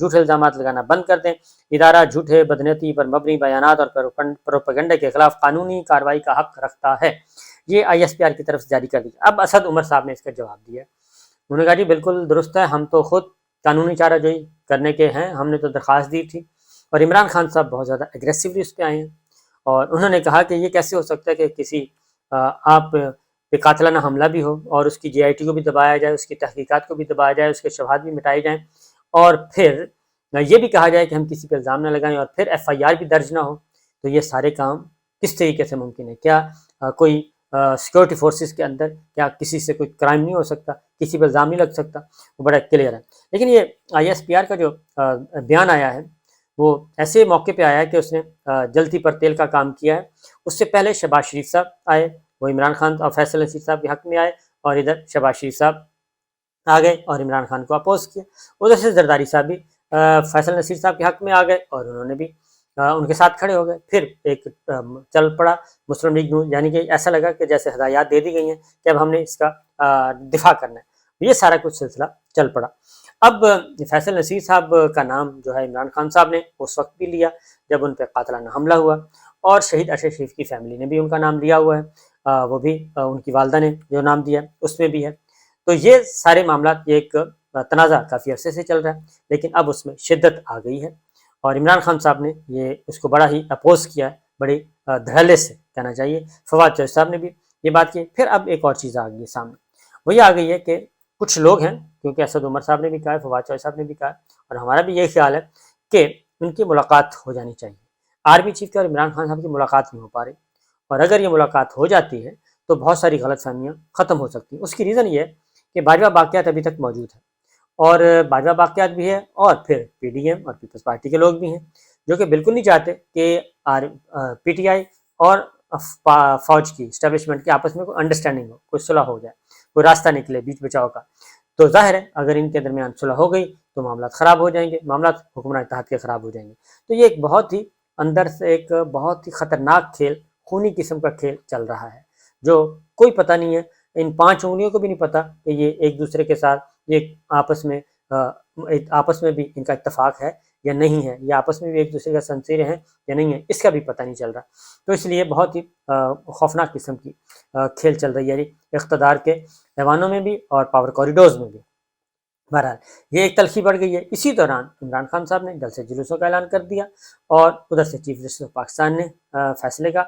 جھوٹے الزامات لگانا بند کر دیں۔ ادارہ جھوٹے بدنیتی پر مبنی بیانات اور پروپیگنڈے کے خلاف قانونی کارروائی کا حق رکھتا ہے۔ یہ ISPR کی طرف سے جاری کر دی۔ اب اسد عمر صاحب نے اس کا جواب دیا، انہوں نے کہا جی بالکل درست ہے، ہم تو خود قانونی چارہ جوئی کرنے کے ہیں، ہم نے تو درخواست دی تھی، اور عمران خان صاحب بہت زیادہ ایگریسولی اس پہ آئے ہیں، اور انہوں نے کہا کہ یہ کیسے ہو سکتا ہے کہ کسی آپ پہ قاتلانہ حملہ بھی ہو اور اس کی GIT کو بھی دبایا جائے، اس کی تحقیقات کو بھی دبایا جائے، اس کے شواہد بھی مٹائے جائیں، اور پھر یہ بھی کہا جائے کہ ہم کسی پہ الزام نہ لگائیں، اور پھر FIR بھی درج نہ ہو۔ تو یہ سارے کام کس طریقے سے ممکن ہے؟ کیا کوئی سیکورٹی فورسز کے اندر کیا کسی سے کوئی کرائم نہیں ہو سکتا، کسی پہ الزام نہیں لگ سکتا؟ وہ بڑا کلیئر ہے۔ لیکن یہ ISPR کا جو بیان آیا ہے وہ ایسے موقع پہ آیا ہے کہ اس نے جلتی پر تیل کا کام کیا ہے۔ اس سے پہلے شہباز شریف صاحب آئے، وہ عمران خان اور فیصل نصیر صاحب کے حق میں آئے، اور ادھر شہباز شریف صاحب آ گئے اور عمران خان کو اپوز کیا۔ ادھر سے زرداری صاحب بھی فیصل نصیر صاحب کے حق میں آ گئے اور انہوں نے بھی ان کے ساتھ کھڑے ہو گئے۔ پھر ایک چل پڑا مسلم لیگ نون، یعنی کہ ایسا لگا کہ جیسے ہدایات دے دی گئی ہیں کہ اب ہم نے اس کا دفاع کرنا ہے۔ یہ سارا کچھ سلسلہ چل پڑا۔ اب فیصل نصیر صاحب کا نام جو ہے عمران خان صاحب نے اس وقت بھی لیا جب ان پہ قاتلانہ حملہ ہوا، اور شہید ارشد شریف کی فیملی نے بھی ان کا نام لیا ہوا ہے، وہ بھی ان کی والدہ نے جو نام دیا اس میں بھی ہے۔ تو یہ سارے معاملات، یہ ایک تنازع کافی عرصے سے چل رہا ہے، لیکن اب اس میں شدت آ گئی ہے، اور عمران خان صاحب نے یہ اس کو بڑا ہی اپوز کیا ہے، بڑے دھڑلے سے کہنا چاہیے۔ فواد چوہدری صاحب نے بھی یہ بات کی۔ پھر اب ایک اور چیز آ گئی ہے سامنے، وہ یہ آ گئی ہے کہ کچھ لوگ ہیں، کیونکہ اسد عمر صاحب نے بھی کہا ہے، فواد چوہدری صاحب نے بھی کہا ہے، اور ہمارا بھی یہ خیال ہے کہ ان کی ملاقات ہو جانی چاہیے۔ آرمی چیف کی اور عمران خان صاحب کی ملاقات نہیں ہو پا رہی، اور اگر یہ ملاقات ہو جاتی ہے تو بہت ساری غلط فہمیاں ختم ہو سکتی ہیں۔ اس کی ریزن یہ ہے کہ باجوہ باقیات ابھی تک موجود ہے، اور باجوہ باقیات بھی ہے، اور پھر PDM اور پیپلز پارٹی کے لوگ بھی ہیں جو کہ بالکل نہیں چاہتے کہ PTI اور فوج کی اسٹیبلشمنٹ کے آپس میں کوئی انڈرسٹینڈنگ ہو، کوئی صلح ہو جائے، کوئی راستہ نکلے بیچ بچاؤ کا۔ تو ظاہر ہے اگر ان کے درمیان صلح ہو گئی تو معاملات خراب ہو جائیں گے، معاملات حکمران اتحاد کے خراب ہو جائیں گے۔ تو یہ ایک بہت ہی اندر سے ایک بہت ہی خطرناک کھیل، خونی قسم کا کھیل چل رہا ہے، جو کوئی پتہ نہیں ہے، ان 5 انگلیوں کو بھی نہیں پتہ کہ یہ ایک دوسرے کے ساتھ یہ آپس میں بھی ان کا اتفاق ہے یا نہیں ہے، یا آپس میں بھی ایک دوسرے کا سنسیرے ہیں یا نہیں ہے، اس کا بھی پتہ نہیں چل رہا۔ تو اس لیے بہت ہی خوفناک قسم کی کھیل چل رہی ہے اقتدار کے ایوانوں میں بھی اور پاور کوریڈورز میں بھی۔ بہرحال یہ ایک تلخی بڑھ گئی ہے۔ اسی دوران عمران خان صاحب نے جلسے جلوسوں کا اعلان کر دیا، اور ادھر سے چیف جسٹس آف پاکستان نے فیصلے کا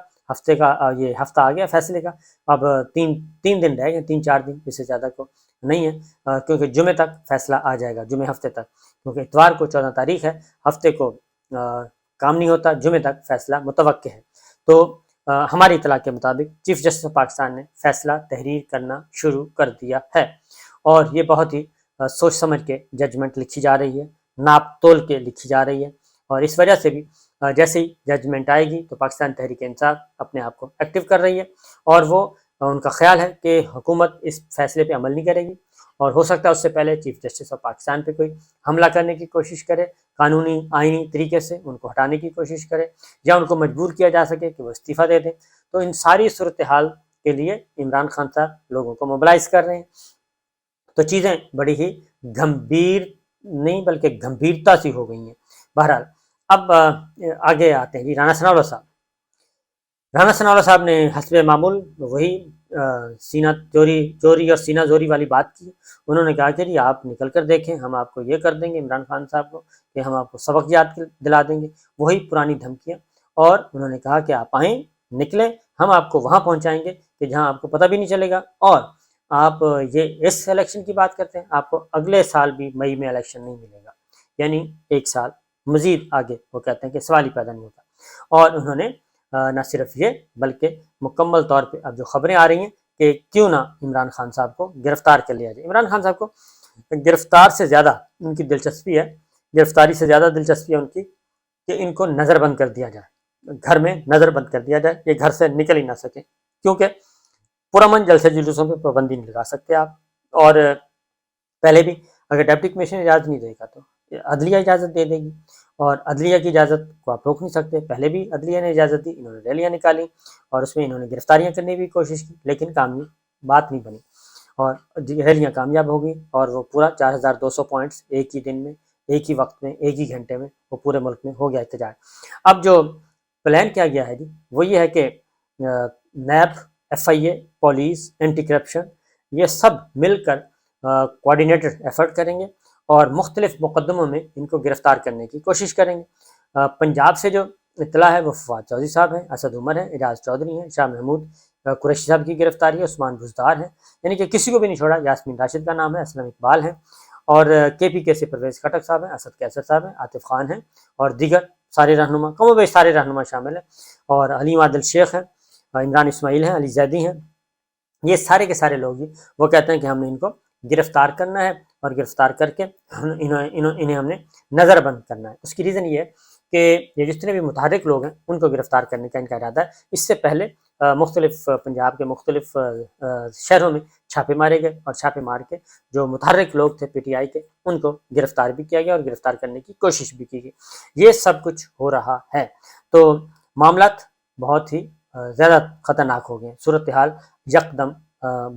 یہ ہفتہ آ گیا فیصلے کا۔ اب تین دن رہ گئے، 3-4 دن، اس سے زیادہ کو نہیں ہے، کیونکہ جمعے تک فیصلہ آ جائے گا، جمعے ہفتے تک، کیونکہ اتوار کو 14 تاریخ ہے، ہفتے کو کام نہیں ہوتا، جمعے تک فیصلہ متوقع ہے۔ تو ہماری اطلاع کے مطابق چیف جسٹس آف پاکستان نے فیصلہ تحریر کرنا شروع کر دیا ہے، اور یہ بہت ہی سوچ سمجھ کے ججمنٹ لکھی جا رہی ہے، ناپ تول کے لکھی جا رہی ہے، اور اس وجہ سے بھی جیسے ہی ججمنٹ آئے گی تو پاکستان تحریک انصاف اپنے آپ کو ایکٹیو کر رہی ہے، اور وہ ان کا خیال ہے کہ حکومت اس فیصلے پہ عمل نہیں کرے گی، اور ہو سکتا ہے اس سے پہلے چیف جسٹس آف پاکستان پہ کوئی حملہ کرنے کی کوشش کرے، قانونی آئینی طریقے سے ان کو ہٹانے کی کوشش کرے، یا ان کو مجبور کیا جا سکے کہ وہ استعفیٰ دے دیں۔ تو ان ساری صورتحال کے لیے عمران خان صاحب لوگوں کو موبلائز کر رہے ہیں۔ تو چیزیں بڑی ہی گمبھیر نہیں بلکہ گمبھیرتا سی ہو گئی ہیں۔ بہرحال اب آگے آتے ہیں رانا ثناء اللہ صاحب۔ رانا ثناء اللہ صاحب نے حسب معمول وہی سینہ چوری اور سینہ زوری والی بات کی۔ انہوں نے کہا کہ جی آپ نکل کر دیکھیں، ہم آپ کو یہ کر دیں گے عمران خان صاحب کو کہ ہم آپ کو سبق یاد دلا دیں گے، وہی پرانی دھمکیاں۔ اور انہوں نے کہا کہ آپ آئیں، نکلیں، ہم آپ کو وہاں پہنچائیں گے کہ جہاں آپ کو پتہ بھی نہیں چلے گا، اور آپ یہ اس الیکشن کی بات کرتے ہیں، آپ کو اگلے سال بھی مئی میں الیکشن نہیں ملے گا، یعنی 1 سال مزید آگے وہ کہتے ہیں کہ سوال ہی پیدا نہیں ہوتا۔ اور انہوں نے نہ صرف یہ بلکہ مکمل طور پہ اب جو خبریں آ رہی ہیں کہ کیوں نہ عمران خان صاحب کو گرفتار کر لیا جائے۔ عمران خان صاحب کو گرفتار سے زیادہ ان کی دلچسپی ہے، گرفتاری سے زیادہ دلچسپی ہے ان کی کہ ان کو نظر بند کر دیا جائے، گھر میں نظر بند کر دیا جائے، یہ گھر سے نکل ہی نہ سکیں، کیونکہ پرامن جلسے جلوسوں پہ پابندی نہیں لگا سکتے آپ، اور پہلے بھی اگر ڈپٹی کمشنر اجازت نہیں دے گا تو عدلیہ اجازت دے دے گی، اور عدلیہ کی اجازت کو آپ روک نہیں سکتے۔ پہلے بھی عدلیہ نے اجازت دی، انہوں نے ریلیاں نکالی اور اس میں انہوں نے گرفتاریاں کرنے کی کوشش کی، لیکن بات نہیں بنی، اور ریلیاں کامیاب ہو گئی، اور وہ پورا 4200 پوائنٹس ایک ہی دن میں ایک ہی وقت میں ایک ہی گھنٹے میں وہ پورے ملک میں ہو گیا احتجاج۔ اب جو پلان کیا گیا ہے جی وہ یہ ہے کہ نیب، ایف آئی اے، پولیس، اینٹی کرپشن، یہ سب مل کر کوآرڈینیٹڈ ایفرٹ کریں گے اور مختلف مقدموں میں ان کو گرفتار کرنے کی کوشش کریں گے۔ پنجاب سے جو اطلاع ہے وہ فواد چودھری صاحب ہیں، اسد عمر ہیں، اعجاز چودھری ہیں، شاہ محمود قریشی صاحب کی گرفتاری ہے، عثمان بزدار ہیں، یعنی کہ کسی کو بھی نہیں چھوڑا۔ یاسمین راشد کا نام ہے، اسلم اقبال ہیں، اور کے پی کے سے پرویز خٹک صاحب ہیں، اسد کیسر صاحب ہیں، عاطف خان ہیں، اور دیگر سارے رہنما، کم و بیش سارے رہنما شامل ہیں، اور حلیم عادل شیخ ہیں، عمران اسماعیل ہیں، علی زیدی ہیں۔ یہ سارے کے سارے لوگ ہی وہ کہتے ہیں کہ ہم نے ان کو گرفتار کرنا ہے اور گرفتار کر کے انہیں ہم نے نظر بند کرنا ہے۔ اس کی ریزن یہ ہے کہ یہ جتنے بھی متحرک لوگ ہیں ان کو گرفتار کرنے کا ان کا ارادہ ہے۔ اس سے پہلے مختلف پنجاب کے مختلف شہروں میں چھاپے مارے گئے، اور چھاپے مار کے جو متحرک لوگ تھے پی ٹی آئی کے ان کو گرفتار بھی کیا گیا اور گرفتار کرنے کی کوشش بھی کی گئی۔ یہ سب کچھ ہو رہا ہے، تو معاملات بہت ہی زیادہ خطرناک ہو گئے ہیں، صورتحال یکدم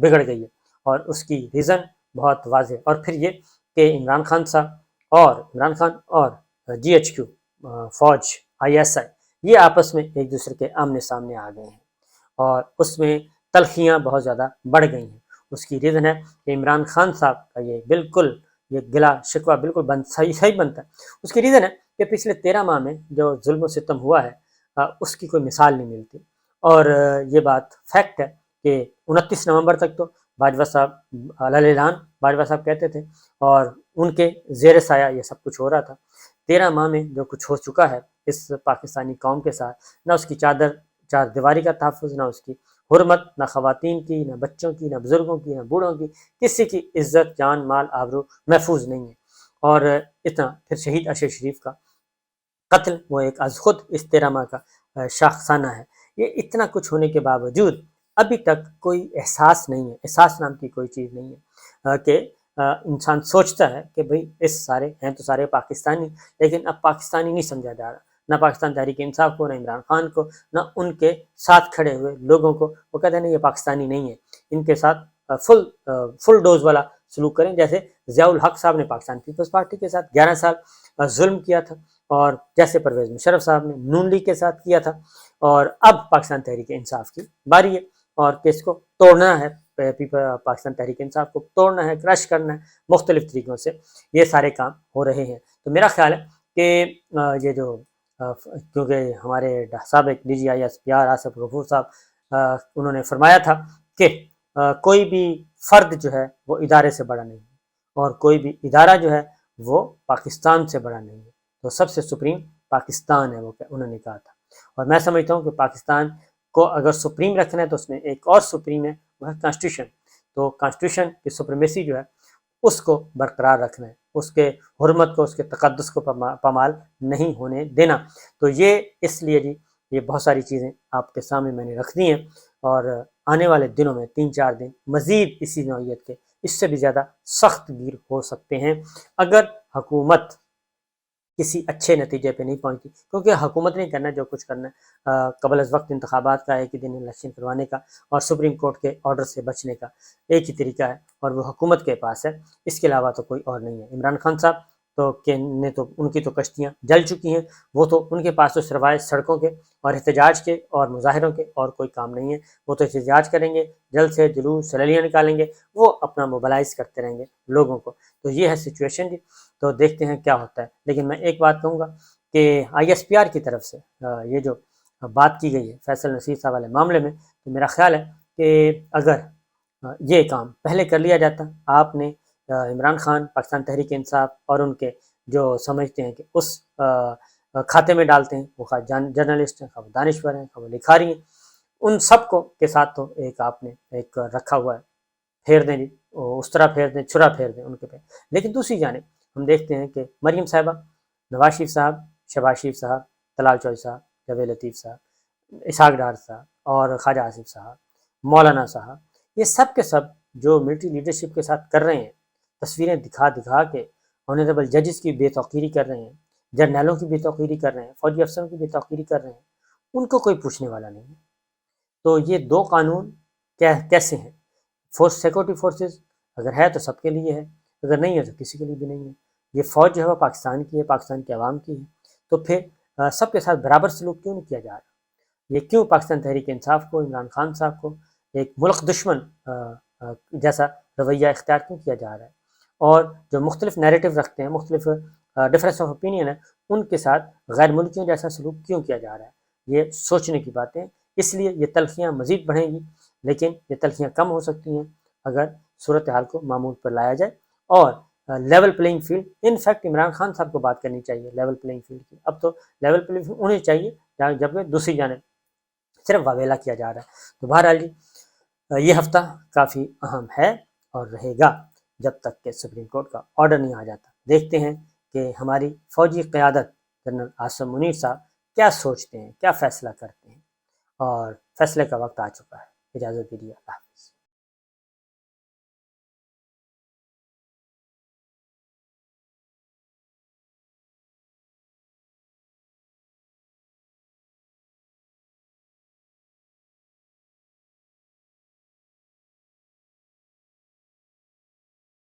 بگڑ گئی ہے، اور اس کی ریزن بہت واضح۔ اور پھر یہ کہ عمران خان اور جی ایچ کیو، فوج، آئی ایس آئی، یہ آپس میں ایک دوسرے کے آمنے سامنے آ گئے ہیں، اور اس میں تلخیاں بہت زیادہ بڑھ گئی ہیں۔ اس کی ریزن ہے کہ عمران خان صاحب کا یہ گلا شکوہ بالکل صحیح بنتا ہے۔ اس کی ریزن ہے کہ پچھلے 13 ماہ میں جو ظلم و ستم ہوا ہے اس کی کوئی مثال نہیں ملتی، اور یہ بات فیکٹ ہے کہ 29 نومبر تک تو باجوہ صاحب اعلان باجوہ صاحب کہتے تھے، اور ان کے زیر سایہ یہ سب کچھ ہو رہا تھا۔ 13 ماہ میں جو کچھ ہو چکا ہے اس پاکستانی قوم کے ساتھ، نہ اس کی چار دیواری کا تحفظ، نہ اس کی حرمت، نہ خواتین کی، نہ بچوں کی، نہ بزرگوں کی، نہ بوڑھوں کی، کسی کی عزت، جان، مال، آبرو محفوظ نہیں ہے۔ اور اتنا پھر شہید اشرف شریف کا قتل، وہ ایک از خود اس 13 ماہ کا شاخسانہ ہے۔ یہ اتنا کچھ ہونے کے باوجود ابھی تک کوئی احساس نہیں ہے، احساس نام کی کوئی چیز نہیں ہے، کہ انسان سوچتا ہے کہ بھئی اس سارے ہیں تو سارے پاکستانی، لیکن اب پاکستانی نہیں سمجھا جا رہا، نہ پاکستان تحریک انصاف کو، نہ عمران خان کو، نہ ان کے ساتھ کھڑے ہوئے لوگوں کو۔ وہ کہتے ہیں نہیں، یہ پاکستانی نہیں ہے، ان کے ساتھ فل ڈوز والا سلوک کریں، جیسے ضیاء الحق صاحب نے پاکستان پیپلز پارٹی کے ساتھ 11 سال ظلم کیا تھا، اور جیسے پرویز مشرف صاحب نے نون لیگ کے ساتھ کیا تھا، اور اب پاکستان تحریک انصاف کی باری ہے، اور کس کو توڑنا ہے، پاکستان تحریک انصاف کو توڑنا ہے، کرش کرنا ہے، مختلف طریقوں سے یہ سارے کام ہو رہے ہیں۔ تو میرا خیال ہے کہ یہ جو کیونکہ ہمارے سابق D G I S P R Asif Ghafoor Sahab انہوں نے فرمایا تھا کہ کوئی بھی فرد جو ہے وہ ادارے سے بڑا نہیں ہے، اور کوئی بھی ادارہ جو ہے وہ پاکستان سے بڑا نہیں ہے، تو سب سے سپریم پاکستان ہے، وہ انہوں نے کہا تھا۔ اور میں سمجھتا ہوں کہ پاکستان کو اگر سپریم رکھنا ہے تو اس میں ایک اور سپریم ہے، وہ ہے کانسٹیٹیوشن۔ تو کانسٹیٹیوشن کی سپریمیسی جو ہے اس کو برقرار رکھنا ہے، اس کے حرمت کو، اس کے تقدس کو پامال نہیں ہونے دینا۔ تو یہ اس لیے جی یہ بہت ساری چیزیں آپ کے سامنے میں نے رکھ دی ہیں، اور آنے والے دنوں میں 3-4 دن مزید اسی نوعیت کے اس سے بھی زیادہ سخت گیر ہو سکتے ہیں، اگر حکومت کسی اچھے نتیجے پہ نہیں پہنچتی، کیونکہ حکومت نے کرنا جو کچھ کرنا ہے، قبل از وقت انتخابات کا ایک ہی دن الیکشن کروانے کا اور سپریم کورٹ کے آرڈر سے بچنے کا ایک ہی طریقہ ہے، اور وہ حکومت کے پاس ہے، اس کے علاوہ تو کوئی اور نہیں ہے۔ عمران خان صاحب تو ان کی تو کشتیاں جل چکی ہیں، وہ تو ان کے پاس تو سروائے سڑکوں کے اور احتجاج کے اور مظاہروں کے اور کوئی کام نہیں ہے، وہ تو احتجاج کریں گے، جلد سے جلوس ریلیاں نکالیں گے، وہ اپنا موبلائز کرتے رہیں گے لوگوں کو۔ تو یہ ہے سچویشن جی، تو دیکھتے ہیں کیا ہوتا ہے۔ لیکن میں ایک بات کہوں گا کہ آئی ایس پی آر کی طرف سے یہ جو بات کی گئی ہے فیصل نصیر صاحب والے معاملے میں، تو میرا خیال ہے کہ اگر یہ کام پہلے کر لیا جاتا، آپ نے عمران خان، پاکستان تحریک انصاف اور ان کے جو سمجھتے ہیں کہ اس کھاتے میں ڈالتے ہیں، وہ خواہ جرنلسٹ ہیں، خواہ دانشور ہیں، خواہ لکھاری ہیں، ان سب کو کے ساتھ تو ایک آپ نے ایک رکھا ہوا ہے، پھیر دیں جی، اس طرح پھیر دیں، چھرا پھیر دیں ان کے پہ۔ لیکن دوسری جانب ہم دیکھتے ہیں کہ مریم صاحبہ، نواز شریف صاحب، شہباز شریف صاحب، طلال چوہدری صاحب، جاوید لطیف صاحب، اسحاق ڈار صاحب اور خواجہ آصف صاحب، مولانا صاحب، یہ سب کے سب جو ملٹری لیڈرشپ کے ساتھ کر رہے ہیں، تصویریں دکھا دکھا کے آنریبل ججز کی بے توقیری کر رہے ہیں، جرنیلوں کی بے توقیری کر رہے ہیں، فوجی افسروں کی بے توقیری کر رہے ہیں، ان کو کوئی پوچھنے والا نہیں ہے۔ تو یہ دو قانون کیسے ہیں؟ سیکورٹی فورسز اگر ہے تو سب کے لیے ہے، اگر نہیں ہے تو کسی کے لیے بھی نہیں ہے۔ یہ فوج جو ہے وہ پاکستان کی ہے، پاکستان کے عوام کی ہے، تو پھر سب کے ساتھ برابر سلوک کیوں نہیں کیا جا رہا؟ یہ کیوں پاکستان تحریک انصاف کو، عمران خان صاحب کو ایک ملک دشمن جیسا رویہ اختیار کیوں کیا جا رہا ہے؟ اور جو مختلف نیریٹو رکھتے ہیں، مختلف ڈفرینس آف اوپینین ہے، ان کے ساتھ غیر ملکیوں جیسا سلوک کیوں کیا جا رہا ہے؟ یہ سوچنے کی باتیں، اس لیے یہ تلخیاں مزید بڑھیں گی، لیکن یہ تلخیاں کم ہو سکتی ہیں اگر صورتحال کو معمول پر لایا جائے اور level playing field, in fact Imran Khan صاحب کو بات کرنی چاہیے لیول پلینگ فیلڈ کی۔ اب تو لیول پلینگ فیلڈ انہیں چاہیے جبکہ دوسری جانب صرف واویلا کیا جا رہا ہے۔ تو بہرحال جی یہ ہفتہ کافی اہم ہے اور رہے گا جب تک کہ سپریم کورٹ کا آرڈر نہیں آ جاتا۔ دیکھتے ہیں کہ ہماری فوجی قیادت جنرل عاصم منیر صاحب کیا سوچتے ہیں، کیا فیصلہ کرتے ہیں، اور فیصلے کا وقت آ چکا ہے۔ اجازت دیجیے، اللہ حافظ۔